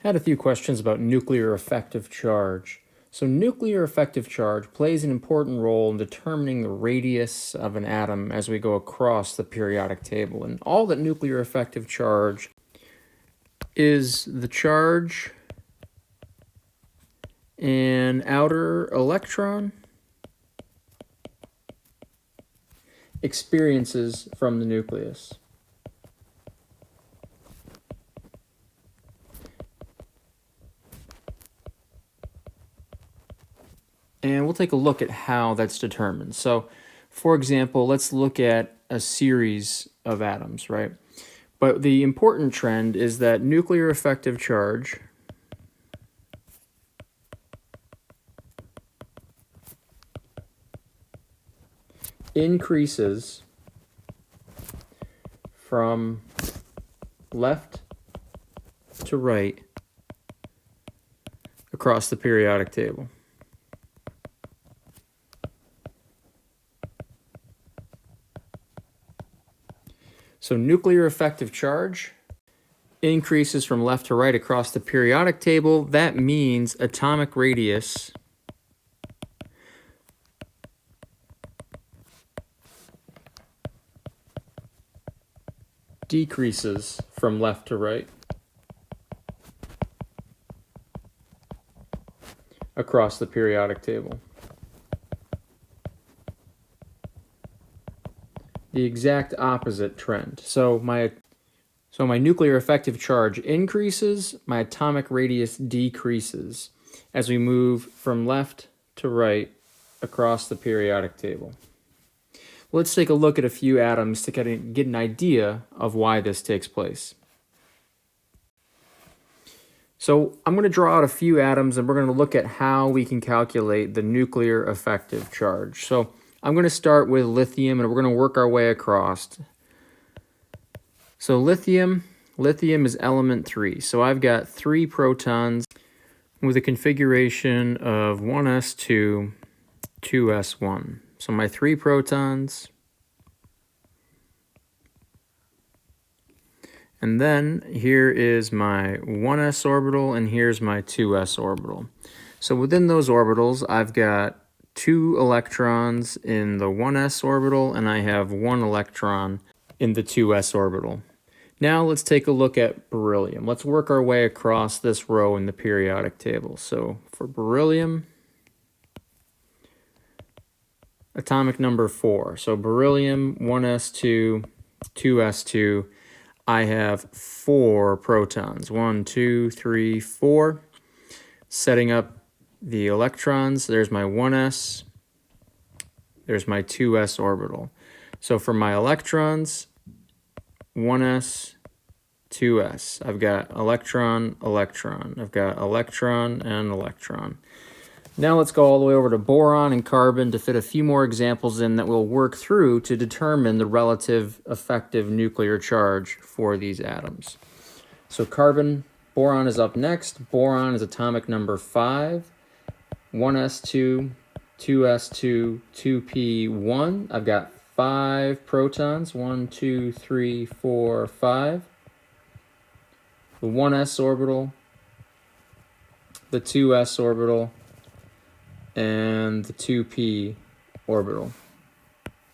Had a few questions about nuclear effective charge. So nuclear effective charge plays an important role in determining the radius of an atom as we go across the periodic table. And all that nuclear effective charge is the charge an outer electron experiences from the nucleus. And we'll take a look at how that's determined. So, for example, let's look at a series of atoms, right? But the important trend is that nuclear effective charge increases from left to right across the periodic table. So nuclear effective charge increases from left to right across the periodic table. That means atomic radius decreases from left to right across the periodic table. The exact opposite trend. So my nuclear effective charge increases, my atomic radius decreases as we move from left to right across the periodic table. Let's take a look at a few atoms to get an idea of why this takes place. So I'm going to draw out a few atoms and we're going to look at how we can calculate the nuclear effective charge. So I'm going to start with lithium and we're going to work our way across. So lithium is element 3. So I've got 3 protons with a configuration of 1s2, 2s1. So my 3 protons. And then here is my 1s orbital and here's my 2s orbital. So within those orbitals, I've got 2 electrons in the 1s orbital and I have 1 electron in the 2s orbital. Now let's take a look at beryllium. Let's work our way across this row in the periodic table. So for beryllium, atomic number 4. So beryllium, 1s2, 2s2. I have 4 protons. 1, 2, 3, 4. Setting up the electrons, there's my 1s, there's my 2s orbital. So for my electrons, 1s, 2s. I've got electron, electron. I've got electron and electron. Now let's go all the way over to boron and carbon to fit a few more examples in that we'll work through to determine the relative effective nuclear charge for these atoms. So boron is up next. Boron is atomic number 5, 1s2, 2s2, 2p1. I've got 5 protons, 1, 2, 3, 4, 5. The 1s orbital, the 2s orbital, and the 2p orbital.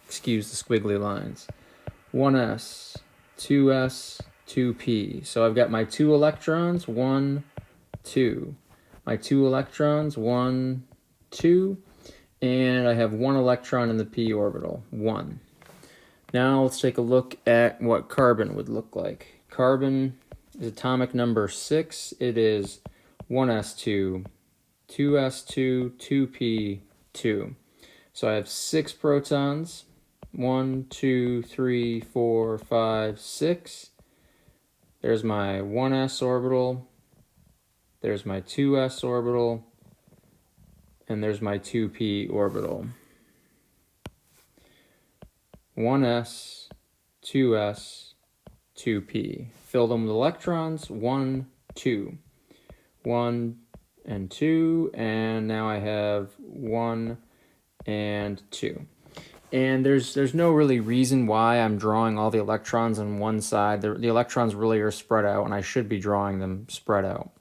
Excuse the squiggly lines. 1s, 2s, 2p. So I've got my 2 electrons, 1, 2. My 2 electrons, 1, 2. And I have 1 electron in the p orbital, 1. Now let's take a look at what carbon would look like. Carbon is atomic number 6. It is 1s2, 2s2, 2p2. So I have 6 protons. 1, 2, 3, 4, 5, 6. There's my 1s orbital. There's my 2s orbital. And there's my 2p orbital. 1s, 2s, 2p. Fill them with electrons. 1, 2. 1 and 2, and now I have 1 and 2. And there's no really reason why I'm drawing all the electrons on one side. The electrons really are spread out, and I should be drawing them spread out.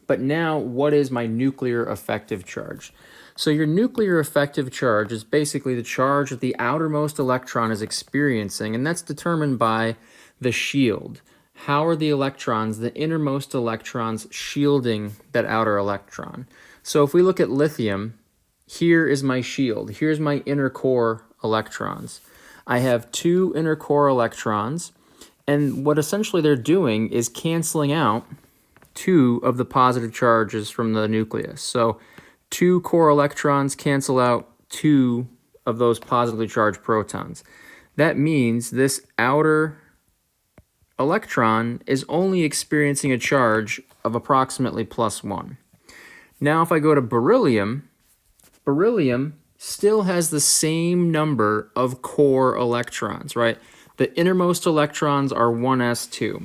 But now, what is my nuclear effective charge? So your nuclear effective charge is basically the charge that the outermost electron is experiencing, and that's determined by the shield. How are the electrons, the innermost electrons, shielding that outer electron? So if we look at lithium, here is my shield. Here's my inner core electrons. I have two inner core electrons, and what essentially they're doing is canceling out two of the positive charges from the nucleus. So two core electrons cancel out two of those positively charged protons. That means this outer electron is only experiencing a charge of approximately +1. Now if I go to beryllium, beryllium still has the same number of core electrons, right? The innermost electrons are 1s2.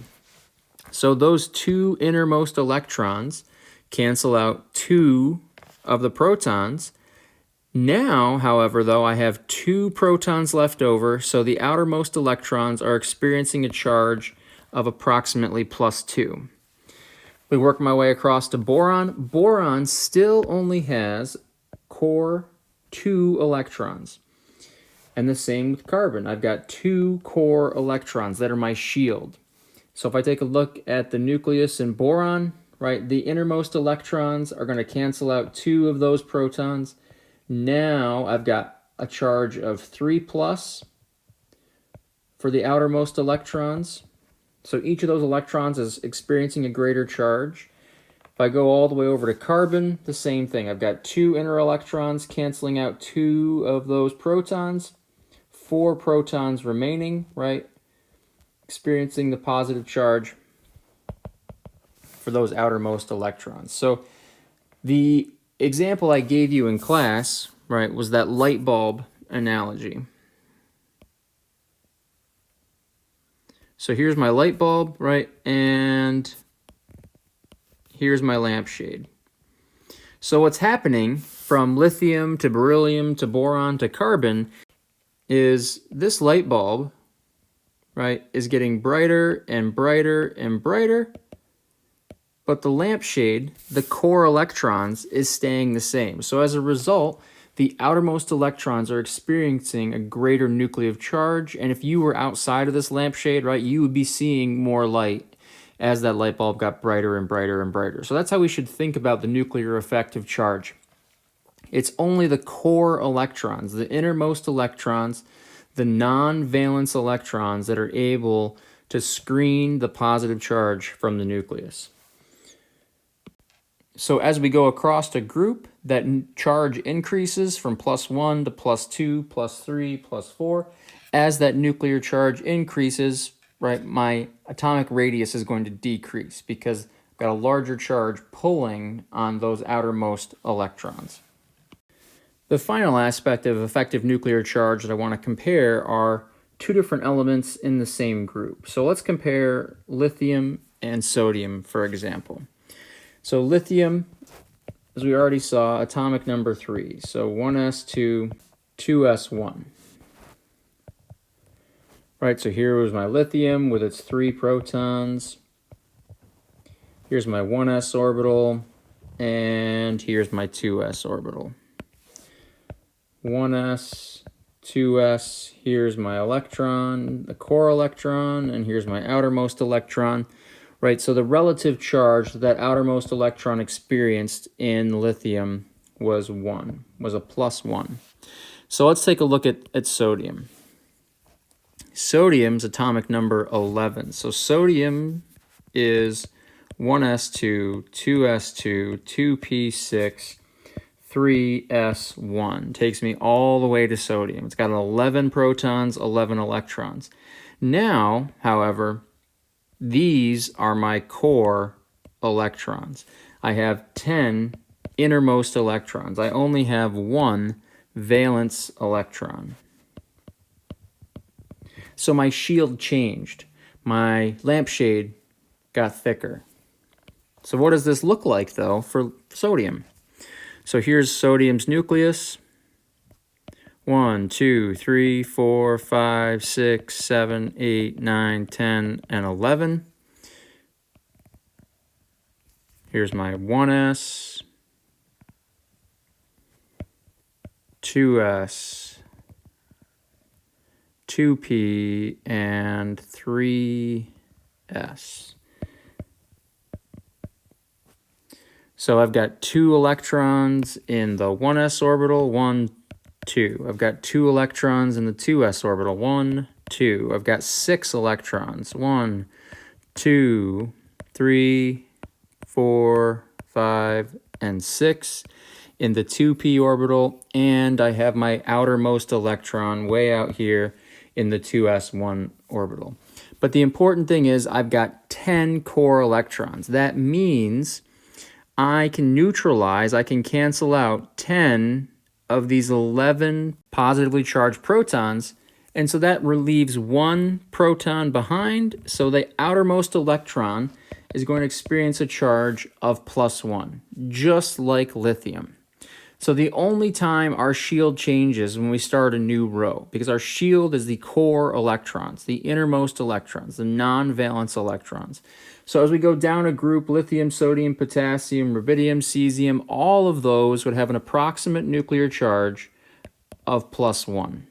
So those two innermost electrons cancel out two of the protons. Now, however, though, I have two protons left over, so the outermost electrons are experiencing a charge of approximately +2. We work my way across to boron. Boron still only has core 2 electrons. And the same with carbon. I've got two core electrons that are my shield. So if I take a look at the nucleus in boron, right, the innermost electrons are going to cancel out two of those protons. Now I've got a charge of 3+ for the outermost electrons. So each of those electrons is experiencing a greater charge. If I go all the way over to carbon, the same thing. I've got two inner electrons canceling out two of those protons. 4 protons remaining, right? Experiencing the positive charge for those outermost electrons. So the example I gave you in class, right, was that light bulb analogy. So here's my light bulb, right, and here's my lampshade. So what's happening from lithium to beryllium to boron to carbon is this light bulb, right, is getting brighter and brighter and brighter, but the lampshade, the core electrons, is staying the same. So as a result, the outermost electrons are experiencing a greater nuclear charge, and if you were outside of this lampshade, right, you would be seeing more light as that light bulb got brighter and brighter and brighter. So that's how we should think about the nuclear effective charge. It's only the core electrons, the innermost electrons, the non-valence electrons that are able to screen the positive charge from the nucleus. So as we go across a group, that charge increases from +1 to +2, +3, +4. As that nuclear charge increases, right, my atomic radius is going to decrease because I've got a larger charge pulling on those outermost electrons. The final aspect of effective nuclear charge that I want to compare are two different elements in the same group. So let's compare lithium and sodium, for example. So lithium, as we already saw, atomic number 3. So 1s2, 2s1. Right, so here was my lithium with its 3 protons. Here's my 1s orbital, and here's my 2s orbital. 1s, 2s, here's my electron, the core electron, and here's my outermost electron. Right, so the relative charge that outermost electron experienced in lithium was 1, was a +1. So let's take a look at sodium. Sodium's atomic number 11. So sodium is 1s2, 2s2, 2p6, 3s1. Takes me all the way to sodium. It's got 11 protons, 11 electrons. Now, however, these are my core electrons. I have 10 innermost electrons. I only have 1 valence electron. So my shield changed. My lampshade got thicker. So what does this look like, though, for sodium? So here's sodium's nucleus. 1, 2, 3, 4, 5, 6, 7, 8, 9, 10, and 11. Here's my 1s, 2s, 2p, and 3s. So I've got 2 electrons in the 1s orbital, 1, 2. I've got 2 electrons in the 2s orbital, 1, 2. I've got 6 electrons, 1, 2, 3, 4, 5, and 6 in the 2p orbital, and I have my outermost electron way out here in the 2s1 orbital. But the important thing is I've got 10 core electrons. That means I can neutralize, I can cancel out 10 of these 11 positively charged protons, and so that relieves 1 proton behind, so the outermost electron is going to experience a charge of +1, just like lithium. So the only time our shield changes when we start a new row, because our shield is the core electrons, the innermost electrons, the non-valence electrons. So as we go down a group, lithium, sodium, potassium, rubidium, cesium, all of those would have an approximate nuclear charge of +1.